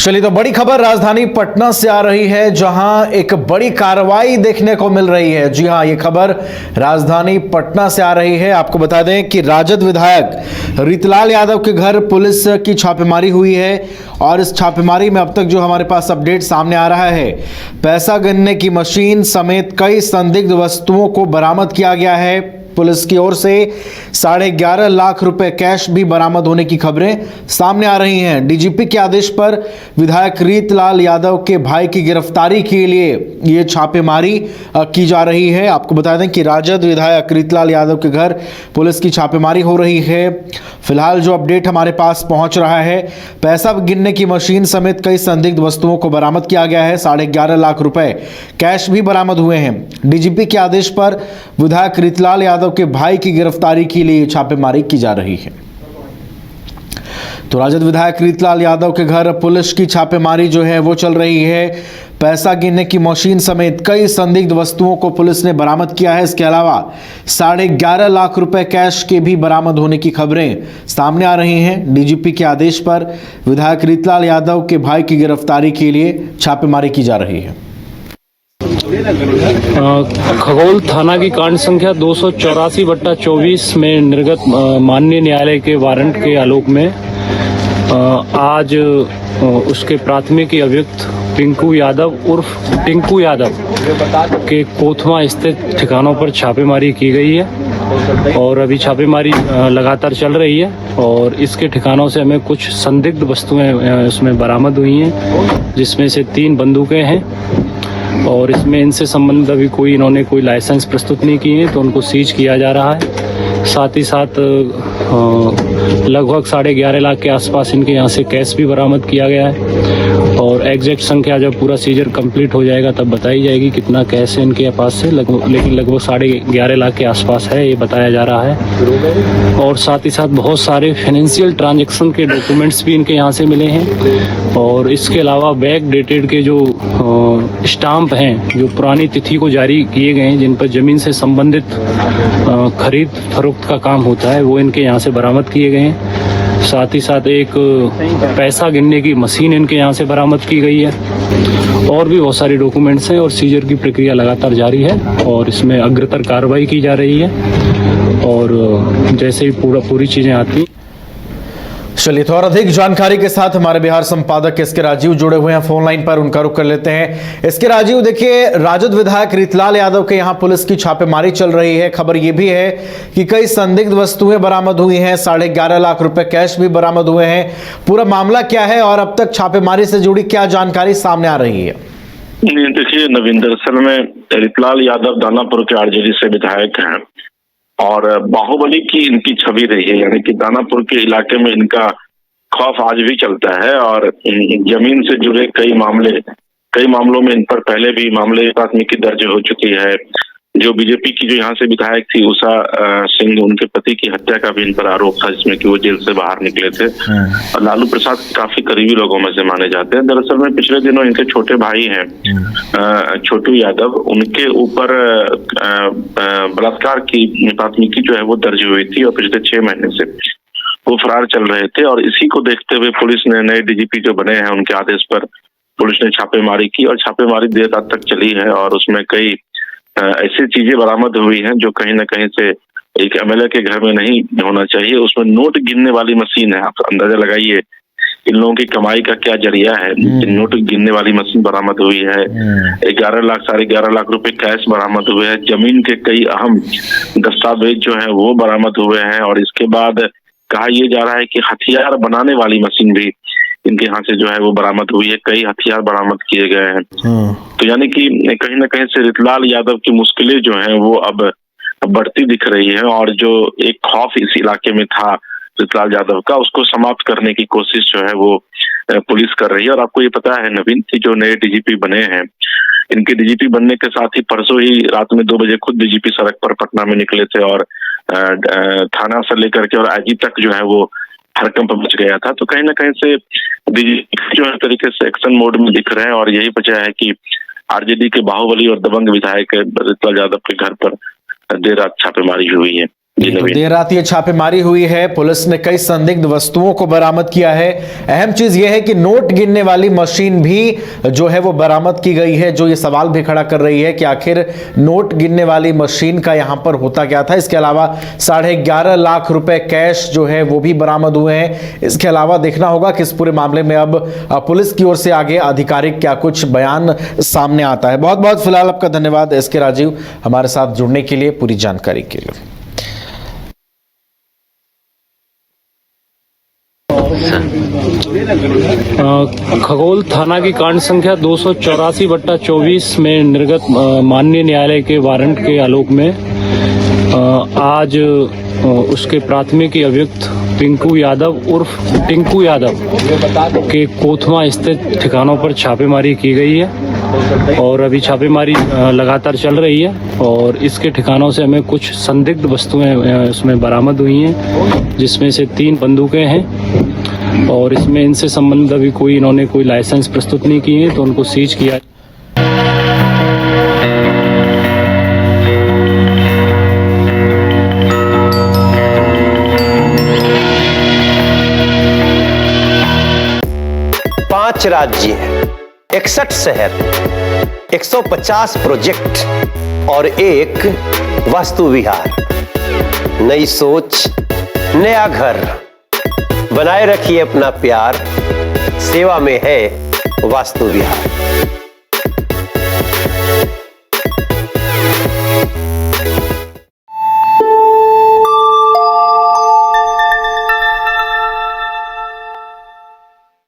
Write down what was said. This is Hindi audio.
चलिए तो बड़ी खबर राजधानी पटना से आ रही है, जहां एक बड़ी कार्रवाई देखने को मिल रही है। जी हां, ये खबर राजधानी पटना से आ रही है। आपको बता दें कि राजद विधायक रीतलाल यादव के घर पुलिस की छापेमारी हुई है और इस छापेमारी में अब तक जो हमारे पास अपडेट सामने आ रहा है, पैसा गिनने की मशीन समेत कई संदिग्ध वस्तुओं को बरामद किया गया है। पुलिस की ओर से 11.5 लाख रुपए कैश भी बरामद होने की खबरें सामने आ रही हैं। डीजीपी के आदेश पर विधायक रीतलाल यादव के भाई की गिरफ्तारी के लिए ये छापेमारी की जा रही है। आपको बता दें कि राजद विधायक रीतलाल यादव के घर पुलिस की छापेमारी हो रही है। फिलहाल जो अपडेट हमारे पास पहुंच रहा है, पैसा गिनने की मशीन समेत कई संदिग्ध वस्तुओं को बरामद किया गया है। 11.5 लाख रुपए कैश भी बरामद हुए हैं। डीजीपी के आदेश पर विधायक रीतलाल यादव के भाई की गिरफ्तारी के लिए छापेमारी की जा रही है। तो राजद विधायक रीतलाल यादव के घर पुलिस की छापेमारी जो है वो चल रही है। पैसा गिनने की मशीन समेत कई संदिग्ध वस्तुओं को पुलिस ने बरामद किया है। इसके अलावा 11.5 लाख रुपए कैश के भी बरामद होने की खबरें सामने आ रही हैं। डीजीपी के आदेश पर विधायक रीतलाल यादव के भाई की गिरफ्तारी के लिए छापेमारी की जा रही है। खगोल थाना की कांड संख्या 284/24 में निर्गत माननीय न्यायालय के वारंट के आलोक में आज उसके प्राथमिकी अभियुक्त पिंकू यादव उर्फ टिंकू यादव के कोथमा स्थित ठिकानों पर छापेमारी की गई है और अभी छापेमारी लगातार चल रही है और इसके ठिकानों से हमें कुछ संदिग्ध वस्तुएं उसमें बरामद हुई हैं, जिसमें से 3 बंदूकें हैं और इसमें इनसे संबंधित अभी इन्होंने कोई लाइसेंस प्रस्तुत नहीं किए हैं, तो उनको सीज किया जा रहा है। साथ ही साथ लगभग 11.5 लाख के आसपास इनके यहाँ से कैश भी बरामद किया गया है और एग्जैक्ट संख्या जब पूरा सीजर कंप्लीट हो जाएगा तब बताई जाएगी कितना कैश है इनके पास से, लेकिन लगभग 11.5 लाख के आसपास है, ये बताया जा रहा है। और साथ ही साथ बहुत सारे फाइनेंशियल ट्रांजैक्शन के डॉक्यूमेंट्स भी इनके यहाँ से मिले हैं और इसके अलावा बैक डेटेड के जो स्टाम्प हैं जो पुरानी तिथि को जारी किए गए हैं, जिन पर ज़मीन से संबंधित खरीद फरोख्त का काम होता है, वो इनके यहाँ से बरामद किए गए हैं। साथ ही साथ एक पैसा गिनने की मशीन इनके यहाँ से बरामद की गई है और भी बहुत सारे डॉक्यूमेंट्स हैं और सीजर की प्रक्रिया लगातार जारी है और इसमें अग्रतर कार्रवाई की जा रही है और जैसे ही पूरी चीज़ें आती। चलिए तो और अधिक जानकारी के साथ हमारे बिहार संपादक एसके राजीव जुड़े हुए हैं फोन लाइन पर, उनका रुख कर लेते हैं। एसके राजीव, देखिए राजद विधायक रीतलाल यादव के यहां पुलिस की छापेमारी चल रही है। खबर यह भी है कि कई संदिग्ध वस्तुएं बरामद हुई हैं, 11.5 लाख रुपए कैश भी बरामद हुए हैं। पूरा मामला क्या है और अब तक छापेमारी से जुड़ी क्या जानकारी सामने आ रही है? देखिए नवीन, दरअसल में रीतलाल यादव दानापुर के आरजेडी से विधायक हैं और बाहुबली की इनकी छवि रही है, यानी कि दानापुर के इलाके में इनका खौफ आज भी चलता है और जमीन से जुड़े कई मामलों में इन पर पहले भी मामले प्राथमिकी दर्ज हो चुकी है। जो बीजेपी की जो यहाँ से विधायक थी उषा सिंह, उनके पति की हत्या का भी इन पर आरोप था, जिसमें कि वो जेल से बाहर निकले थे और लालू प्रसाद काफी करीबी लोगों में से माने जाते हैं। दरअसल में पिछले दिनों इनके छोटे भाई हैं छोटू यादव, उनके ऊपर बलात्कार की प्राथमिकी जो है वो दर्ज हुई थी और पिछले 6 महीने से वो फरार चल रहे थे और इसी को देखते हुए पुलिस ने, नए डीजीपी जो बने हैं उनके आदेश पर पुलिस ने छापेमारी की और छापेमारी देर रात तक चली है और उसमें कई ऐसी चीजें बरामद हुई हैं जो कहीं ना कहीं से एक एमएलए के घर में नहीं होना चाहिए। उसमें नोट गिनने वाली मशीन है, आप अंदाजा लगाइए इन लोगों की कमाई का क्या जरिया है। नोट गिनने वाली मशीन बरामद हुई है, 11.5 लाख रुपए कैश बरामद हुए हैं, जमीन के कई अहम दस्तावेज जो है वो बरामद हुए हैं और इसके बाद कहा यह जा रहा है कि हथियार बनाने वाली मशीन भी इनके यहाँ से जो है वो बरामद हुई है, कई हथियार बरामद किए गए हैं। तो यानी कि कहीं ना कहीं से रीतलाल यादव की मुश्किलें जो हैं वो अब बढ़ती दिख रही है और जो एक खौफ इस इलाके में था रीतलाल यादव का, उसको समाप्त करने की कोशिश जो है वो पुलिस कर रही है। और आपको ये पता है नवीन कि जो नए डीजीपी बने हैं, इनके डीजीपी बनने के साथ ही परसों ही रात में 2 बजे खुद डीजीपी सड़क पर पटना में निकले थे और थाना से लेकर के और आईजी तक जो है वो हड़कंप मच गया था। तो कहीं ना कहीं से डीजीपी जो है तरीके से एक्शन मोड में दिख रहे हैं और यही वजह है कि आरजेडी के बाहुबली और दबंग विधायक रीतलाल यादव के घर पर देर रात छापेमारी हुई है। जी तो नवीन। देर रात ये छापेमारी हुई है, पुलिस ने कई संदिग्ध वस्तुओं को बरामद किया है। अहम चीज यह है कि नोट गिनने वाली मशीन भी जो है वो बरामद की गई है, जो ये सवाल भी खड़ा कर रही है कि आखिर नोट गिनने वाली मशीन का यहां पर होता क्या था। इसके अलावा 11.5 लाख रुपए कैश जो है वो भी बरामद हुए हैं। इसके अलावा देखना होगा कि इस पूरे मामले में अब पुलिस की ओर से आगे आधिकारिक क्या कुछ बयान सामने आता है। बहुत बहुत फिलहाल आपका धन्यवाद एसके राजीव, हमारे साथ जुड़ने के लिए, पूरी जानकारी के लिए। खगोल थाना की कांड संख्या 284/24 में निर्गत माननीय न्यायालय के वारंट के आलोक में आज उसके प्राथमिकी अभियुक्त पिंकू यादव उर्फ टिंकू यादव के कोथमा स्थित ठिकानों पर छापेमारी की गई है और अभी छापेमारी लगातार चल रही है और इसके ठिकानों से हमें कुछ संदिग्ध वस्तुएं उसमें बरामद हुई हैं, जिसमें से 3 बंदूकें हैं और इसमें इनसे संबंधित अभी इन्होंने कोई लाइसेंस प्रस्तुत नहीं किए हैं, तो उनको सीज किया। पांच राज्य, 61 शहर, 150 प्रोजेक्ट और एक वास्तु विहार। नई सोच, नया घर। बनाए रखिए अपना प्यार, सेवा में है वास्तु विहार।